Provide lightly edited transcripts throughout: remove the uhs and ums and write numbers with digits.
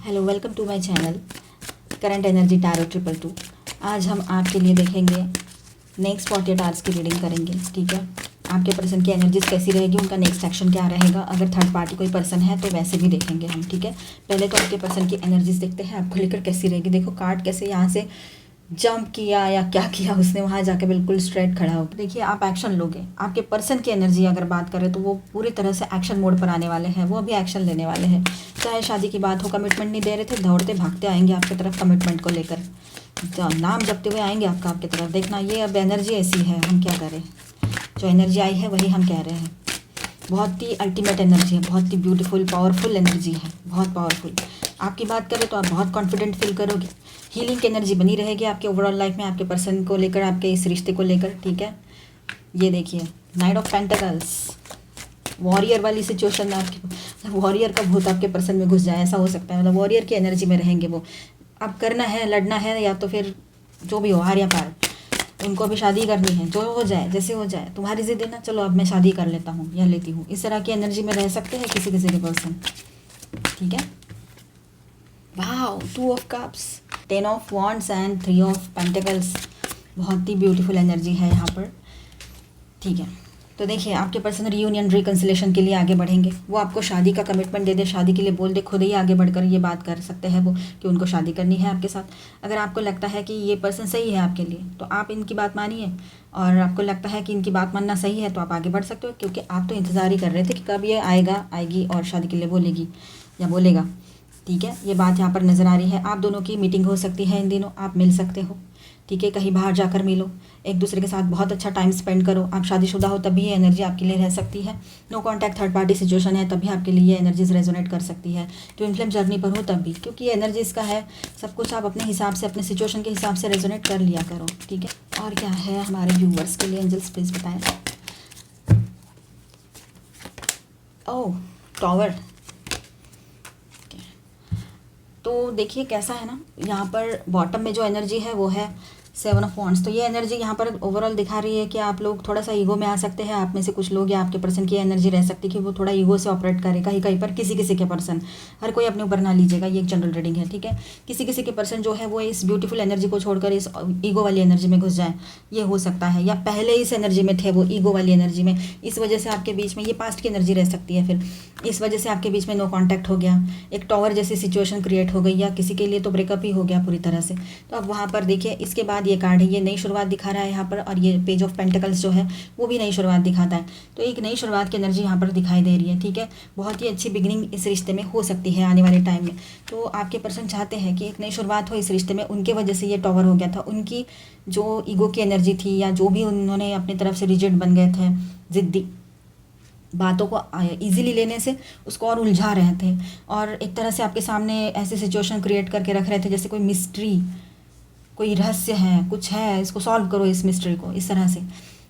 Hello, welcome to my channel current energy tarot 222। आज हम आपके लिए देखेंगे नेक्स्ट 48 आवर्स की रीडिंग करेंगे। ठीक है, आपके पर्सन की एनर्जीज कैसी रहेगी, उनका नेक्स्ट एक्शन क्या रहेगा। अगर थर्ड पार्टी कोई पर्सन है तो वैसे भी देखेंगे हम। ठीक है, पहले तो आपके पर्सन की एनर्जीज देखते हैं आपको लेकर कैसी रहेगी। देखो कार्ड कैसे यहाँ से जंप किया या क्या किया उसने, वहाँ जाके बिल्कुल स्ट्रेट खड़ा हो। देखिए आप एक्शन लोगे। आपके पर्सन की एनर्जी अगर बात करें तो वो पूरी तरह से एक्शन मोड पर आने वाले हैं। वो अभी एक्शन लेने वाले हैं। चाहे शादी की बात हो, कमिटमेंट नहीं दे रहे थे, दौड़ते भागते आएंगे आपकी तरफ कमिटमेंट को लेकर। नाम जपते हुए आएंगे आपकी तरफ। देखना ये अब एनर्जी ऐसी है, हम क्या करें। जो एनर्जी आई है वही हम कह रहे हैं। बहुत ही अल्टीमेट एनर्जी है, बहुत ही ब्यूटीफुल पावरफुल एनर्जी है, बहुत पावरफुल। आपकी बात करें तो आप बहुत कॉन्फिडेंट फील करोगे। हीलिंग की एनर्जी बनी रहेगी आपके ओवरऑल लाइफ में, आपके पर्सन को लेकर, आपके इस रिश्ते को लेकर। ठीक है, ये देखिए नाइट ऑफ पेंटिकल्स, वॉरियर वाली सिचुएशन में आपके वॉरियर का भूत आपके पर्सन में घुस जाए, ऐसा हो सकता है। मतलब वॉरियर की एनर्जी में रहेंगे वो। अब करना है, लड़ना है, या तो फिर जो भी हो, हार या पार। उनको भी शादी करनी है, जो हो जाए जैसे हो जाए। तुम्हारी जिद है ना, चलो अब मैं शादी कर लेता हूँ या लेती हूँ। इस तरह की एनर्जी में रह सकते हैं किसी किसी के पर्सन। ठीक है, wow, 2 of cups, 10 of wands and 3 of pentacles. बहुत ही ब्यूटीफुल एनर्जी है यहाँ पर। ठीक है, तो देखिए आपके पर्सन रियूनियन रिकन्सिलेशन के लिए आगे बढ़ेंगे। वो आपको शादी का कमिटमेंट दे दे, शादी के लिए बोल दे, खुद ही आगे बढ़कर ये बात कर सकते हैं वो कि उनको शादी करनी है आपके साथ। अगर आपको लगता है कि ये पर्सन सही है आपके लिए तो आप इनकी बात मानिए, और आपको लगता है कि इनकी बात मानना सही है तो आप आगे बढ़ सकते हो। क्योंकि आप तो इंतज़ार ही कर रहे थे कि कब ये आएगा, आएगी और शादी के लिए बोलेगी या बोलेगा। ठीक है, ये बात यहाँ पर नज़र आ रही है। आप दोनों की मीटिंग हो सकती है इन दिनों, आप मिल सकते हो। ठीक है, कहीं बाहर जाकर मिलो, एक दूसरे के साथ बहुत अच्छा टाइम स्पेंड करो। आप शादीशुदा हो तभी ये एनर्जी आपके लिए रह सकती है। No contact third party situation है तभी आपके लिए ये एनर्जीज रेजोनेट कर सकती है। ट्विन फ्लेम जर्नी पर हो तब भी, क्योंकि ये एनर्जी इसका है। सब कुछ आप अपने हिसाब से, अपने सिचुएशन के हिसाब से रेजोनेट कर लिया करो। ठीक है, और क्या है हमारे व्यूवर्स के लिए एंजल्स प्लीज़ बताएं। ओह, टॉवर। तो देखिए कैसा है ना, यहाँ पर बॉटम में जो एनर्जी है वो है 7 ऑफ वॉन्ड्स। तो ये एनर्जी यहाँ पर ओवरऑल दिखा रही है कि आप लोग थोड़ा सा ईगो में आ सकते हैं। आप में से कुछ लोग या आपके पर्सन की एनर्जी रह सकती है कि वो थोड़ा ईगो से ऑपरेट करे कहीं कहीं पर। किसी किसी के पर्सन, हर कोई अपने ऊपर ना लीजिएगा, ये एक जनरल रीडिंग है। ठीक है, किसी किसी के पर्सन जो है वो इस ब्यूटीफुल एनर्जी को छोड़कर इस ईगो वाली एनर्जी में घुस जाए, ये हो सकता है। या पहले इस एनर्जी में थे वो, ईगो वाली एनर्जी में, इस वजह से आपके बीच में, ये पास्ट की एनर्जी रह सकती है, फिर इस वजह से आपके बीच में नो कॉन्टैक्ट हो गया, एक टॉवर जैसी सिचुएशन क्रिएट हो गई, या किसी के लिए तो ब्रेकअप ही हो गया पूरी तरह से। तो अब वहाँ पर देखिए इसके बाद ये कार्ड है, ये नई शुरुआत दिखा रहा है यहाँ पर। और ये पेज ऑफ पेंटिकल्स जो है वो भी नई शुरुआत दिखाता है। तो एक नई शुरुआत की एनर्जी यहाँ पर दिखाई दे रही है। ठीक है, बहुत ही अच्छी बिगिनिंग इस रिश्ते में हो सकती है आने वाले टाइम में। तो आपके पर्सन चाहते हैं कि एक नई शुरुआत हो इस रिश्ते में। उनके वजह से ये टॉवर हो गया था, उनकी जो ईगो की एनर्जी थी, या जो भी उन्होंने अपनी तरफ से रिजिड बन गए थे, ज़िद्दी, बातों को इजीली लेने से उसको और उलझा रहे थे, और एक तरह से आपके सामने ऐसी सिचुएशन क्रिएट करके रख रहे थे जैसे कोई मिस्ट्री, कोई रहस्य है, कुछ है, इसको सॉल्व करो, इस मिस्ट्री को, इस तरह से।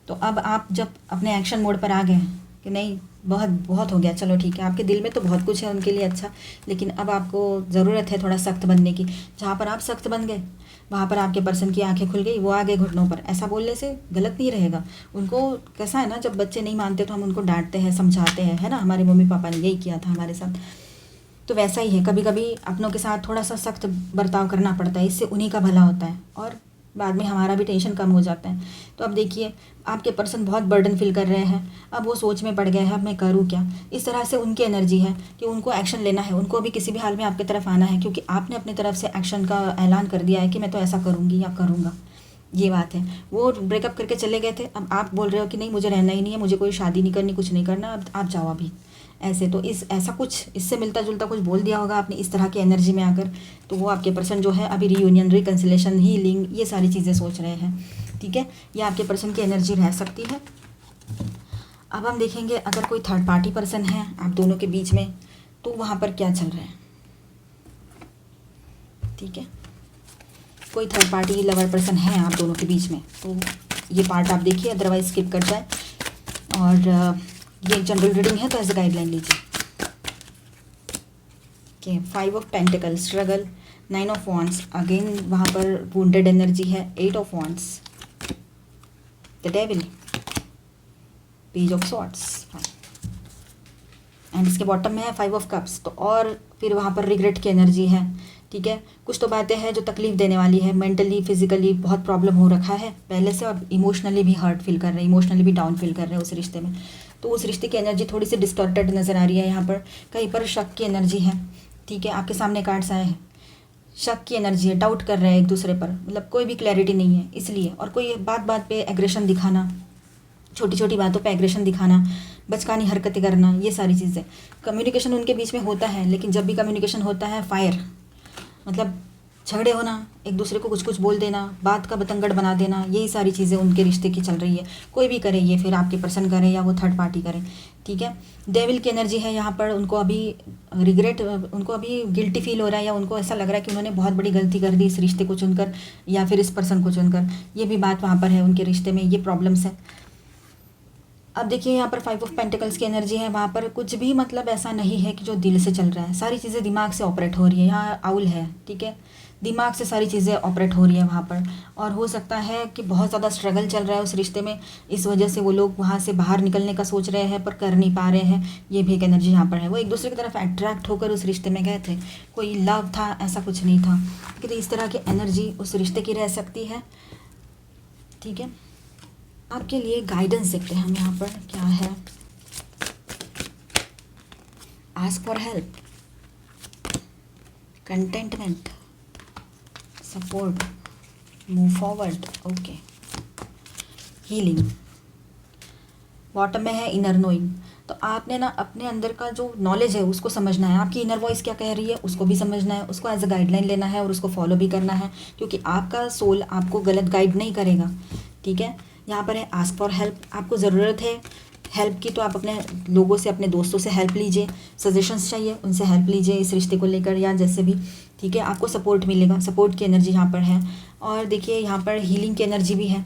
तो अब आप जब अपने एक्शन मोड पर आ गए कि नहीं बहुत बहुत हो गया, चलो ठीक है, आपके दिल में तो बहुत कुछ है उनके लिए अच्छा, लेकिन अब आपको ज़रूरत है थोड़ा सख्त बनने की। जहाँ पर आप सख्त बन गए वहाँ पर आपके पर्सन की आंखें खुल गई, वो आ गए घुटनों पर। ऐसा बोलने से गलत नहीं रहेगा। उनको कैसा है ना, जब बच्चे नहीं मानते तो हम उनको डांटते हैं, समझाते हैं, है ना। हमारे मम्मी पापा ने यही किया था हमारे साथ। तो वैसा ही है, कभी कभी अपनों के साथ थोड़ा सा सख्त बर्ताव करना पड़ता है, इससे उन्हीं का भला होता है और बाद में हमारा भी टेंशन कम हो जाता है। तो अब देखिए आपके पर्सन बहुत बर्डन फील कर रहे हैं। अब वो सोच में पड़ गए हैं, अब मैं करूँ क्या। इस तरह से उनकी एनर्जी है कि उनको एक्शन लेना है, उनको अभी किसी भी हाल में आपकी तरफ आना है, क्योंकि आपने अपनी तरफ से एक्शन का ऐलान कर दिया है कि मैं तो ऐसा करूँगी या करूँगा। ये बात है, वो ब्रेकअप करके चले गए थे, अब आप बोल रहे हो कि नहीं मुझे रहना ही नहीं है, मुझे कोई शादी नहीं करनी, कुछ नहीं करना, अब आप जाओ अभी। ऐसे तो ऐसा कुछ इससे मिलता जुलता कुछ बोल दिया होगा आपने इस तरह की एनर्जी में आकर। तो वो आपके पर्सन जो है अभी रियूनियन, रिकन्सिलेशन, हीलिंग, ये सारी चीज़ें सोच रहे हैं। ठीक है, ये आपके पर्सन की एनर्जी रह सकती है। अब हम देखेंगे अगर कोई थर्ड पार्टी पर्सन है आप दोनों के बीच में, तो वहाँ पर क्या चल रहा है। ठीक है, कोई थर्ड पार्टी लवर पर्सन है आप दोनों के बीच में तो ये पार्ट आप देखिए, अदरवाइज स्किप कर जाए। और ये जनरल रीडिंग है तो एज ए गाइडलाइन लीजिए। Okay, 5 of pentacle, struggle, 9 of wands, again वहाँ पर वुंडेड एनर्जी है, 8 of wands, the devil, page of swords, and इसके बॉटम में है 5 ऑफ कप्स, तो और फिर वहाँ पर रिग्रेट की एनर्जी है, ठीक है। कुछ तो बातें हैं जो तकलीफ देने वाली है, मेंटली फिजिकली बहुत प्रॉब्लम हो रखा है पहले से, और इमोशनली भी हर्ट फील कर रहे हैं, इमोशनली भी डाउन फील कर रहे हैं उस रिश्ते में। तो उस रिश्ते की एनर्जी थोड़ी सी डिस्टॉर्टेड नज़र आ रही है यहाँ पर, कहीं पर शक की एनर्जी है, ठीक है। आपके सामने कार्ड्स आए हैं, शक की एनर्जी है, डाउट कर रहे हैं एक दूसरे पर, मतलब कोई भी क्लैरिटी नहीं है इसलिए, और कोई बात बात पे एग्रेशन दिखाना, छोटी छोटी बातों पे एग्रेशन दिखाना, बचकानी हरकतें करना, ये सारी चीज़ें। कम्युनिकेशन उनके बीच में होता है, लेकिन जब भी कम्युनिकेशन होता है फायर, मतलब झगड़े होना, एक दूसरे को कुछ कुछ बोल देना, बात का बतंगड़ बना देना, यही सारी चीज़ें उनके रिश्ते की चल रही है। कोई भी करे ये, फिर आपके पर्सन करे या वो थर्ड पार्टी करे, ठीक है। डेविल की एनर्जी है यहाँ पर, उनको अभी रिग्रेट, उनको अभी गिल्टी फील हो रहा है, या उनको ऐसा लग रहा है कि उन्होंने बहुत बड़ी गलती कर दी इस रिश्ते को चुनकर, या फिर इस पर्सन को चुनकर, ये भी बात वहाँ पर है उनके रिश्ते में, ये प्रॉब्लम्स है। अब देखिए यहाँ पर 5 ऑफ पेंटिकल्स की एनर्जी है, वहाँ पर कुछ भी मतलब ऐसा नहीं है कि जो दिल से चल रहा है, सारी चीज़ें दिमाग से ऑपरेट हो रही है। यहाँ आउल है, ठीक है, दिमाग से सारी चीज़ें ऑपरेट हो रही है वहाँ पर, और हो सकता है कि बहुत ज़्यादा स्ट्रगल चल रहा है उस रिश्ते में, इस वजह से वो लोग वहाँ से बाहर निकलने का सोच रहे हैं पर कर नहीं पा रहे हैं, ये भी एक एनर्जी यहाँ पर है। वो एक दूसरे की तरफ अट्रैक्ट होकर उस रिश्ते में गए थे, कोई लव था ऐसा कुछ नहीं था, कि तो इस तरह की एनर्जी उस रिश्ते की रह सकती है, ठीक है। आपके लिए गाइडेंस देखते हैं हम यहाँ पर क्या है। Ask for help, contentment, support, move forward, okay, healing. Bottom में है इनर नोइंग, तो आपने ना अपने अंदर का जो नॉलेज है उसको समझना है, आपकी इनर वॉइस क्या कह रही है उसको भी समझना है, उसको एज अ गाइडलाइन लेना है और उसको फॉलो भी करना है, क्योंकि आपका सोल आपको गलत गाइड नहीं करेगा, ठीक है। यहाँ पर है आस्क फॉर हेल्प, आपको ज़रूरत है हेल्प की, तो आप अपने लोगों से, अपने दोस्तों से हेल्प लीजिए, सजेशंस चाहिए उनसे हेल्प लीजिए इस रिश्ते को लेकर या जैसे भी, ठीक है। आपको सपोर्ट मिलेगा, सपोर्ट की एनर्जी यहाँ पर है। और देखिए यहाँ पर हीलिंग की एनर्जी भी है,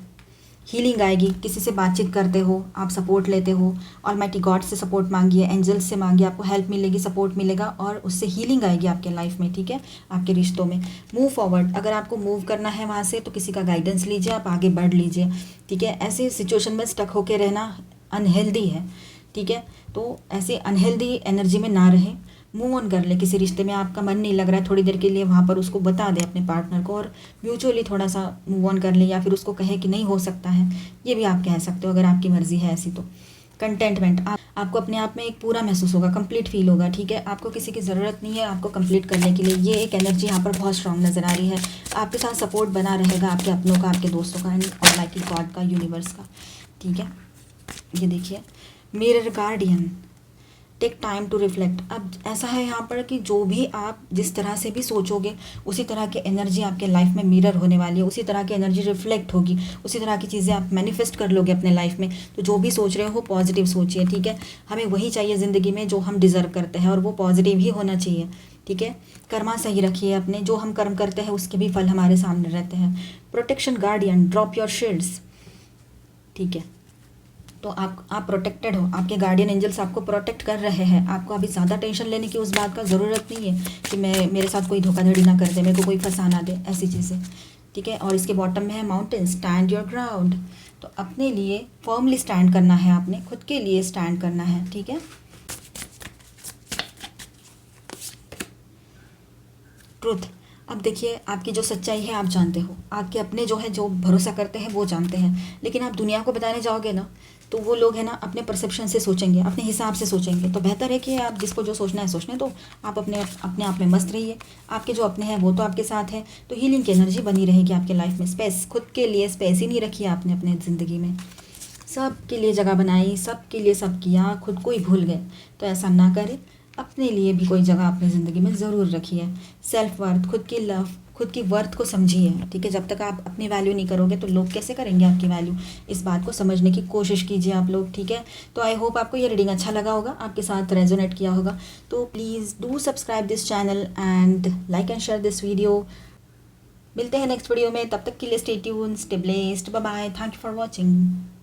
हीलिंग आएगी, किसी से बातचीत करते हो आप, सपोर्ट लेते हो, ऑलमाइटी गॉड से सपोर्ट मांगिए, एंजल्स से मांगिए, आपको हेल्प मिलेगी, सपोर्ट मिलेगा और उससे हीलिंग आएगी आपके लाइफ में, ठीक है, आपके रिश्तों में। मूव फॉरवर्ड, अगर आपको मूव करना है वहाँ से तो किसी का गाइडेंस लीजिए, आप आगे बढ़ लीजिए, ठीक है। ऐसे सिचुएशन में स्टक होकर रहना अनहेल्दी है, ठीक है, तो ऐसे अनहेल्दी एनर्जी में ना रहें, मूव ऑन कर ले। किसी रिश्ते में आपका मन नहीं लग रहा है थोड़ी देर के लिए, वहाँ पर उसको बता दे अपने पार्टनर को और म्यूचुअली थोड़ा सा मूव ऑन कर ले, या फिर उसको कहे कि नहीं हो सकता है, ये भी आप कह सकते हो अगर आपकी मर्जी है ऐसी तो। कंटेंटमेंट, आपको अपने आप में एक पूरा महसूस होगा, कंप्लीट फील होगा, ठीक है। आपको किसी की ज़रूरत नहीं है आपको कंप्लीट करने के लिए, ये एक एनर्जी यहाँ पर बहुत स्ट्रांग नज़र आ रही है। आपके साथ सपोर्ट बना रहेगा आपके अपनों का, आपके दोस्तों का, एंड ऑलमाइटी गॉड का, यूनिवर्स का, ठीक है। ये देखिए mirror guardian, take time to reflect. अब ऐसा है यहाँ पर कि जो भी आप जिस तरह से भी सोचोगे उसी तरह की एनर्जी आपके लाइफ में मिरर होने वाली है, उसी तरह की एनर्जी रिफ्लेक्ट होगी, उसी तरह की चीज़ें आप मैनिफेस्ट कर लोगे अपने लाइफ में। तो जो भी सोच रहे हो पॉजिटिव सोचिए, ठीक है। हमें वही चाहिए ज़िंदगी में जो हम डिज़र्व करते हैं, और वो पॉजिटिव ही होना चाहिए, ठीक है। कर्मा सही रखिए अपने, जो हम कर्म करते हैं उसके भी फल हमारे सामने रहते हैं। Protection guardian, drop your shields, ठीक है। तो आप प्रोटेक्टेड हो, आपके गार्डियन एंजल्स आपको प्रोटेक्ट कर रहे हैं, आपको अभी ज़्यादा टेंशन लेने की उस बात का ज़रूरत नहीं है कि मेरे साथ कोई धोखाधड़ी ना कर दे, मेरे को कोई फंसा ना दे, ऐसी चीज़ें, ठीक है। और इसके बॉटम में है माउंटेन, स्टैंड योर ग्राउंड, तो अपने लिए फर्मली स्टैंड करना है, आपने खुद के लिए स्टैंड करना है, ठीक है। ट्रुथ, अब देखिए आपकी जो सच्चाई है आप जानते हो, आपके अपने जो है जो भरोसा करते हैं वो जानते हैं, लेकिन आप दुनिया को बताने जाओगे ना तो वो लोग है ना अपने परसेप्शन से सोचेंगे, अपने हिसाब से सोचेंगे। तो बेहतर है कि आप जिसको जो सोचना है सोचने दो, आप अपने आप में मस्त रहिए, आपके जो अपने हैं वो तो आपके साथ है। तो हीलिंग की एनर्जी बनी रहेगी आपके लाइफ में। स्पेस, खुद के लिए स्पेस ही नहीं रखी आपने अपने ज़िंदगी में, सब के लिए जगह बनाई, सब के लिए सब किया, खुद को ही भूल गए। तो ऐसा ना करें, अपने लिए भी कोई जगह अपनी ज़िंदगी में ज़रूर रखिए। सेल्फ वर्थ, खुद की लव, खुद की वर्थ को समझिए, ठीक है। जब तक आप अपनी वैल्यू नहीं करोगे तो लोग कैसे करेंगे आपकी वैल्यू, इस बात को समझने की कोशिश कीजिए आप लोग, ठीक है। तो आई होप आपको ये रीडिंग अच्छा लगा होगा, आपके साथ रेजोनेट किया होगा। तो please do subscribe this channel and like and share this video. मिलते हैं नेक्स्ट वीडियो में, तब तक के लिए stay tuned, stay blessed, bye bye, thank you for watching.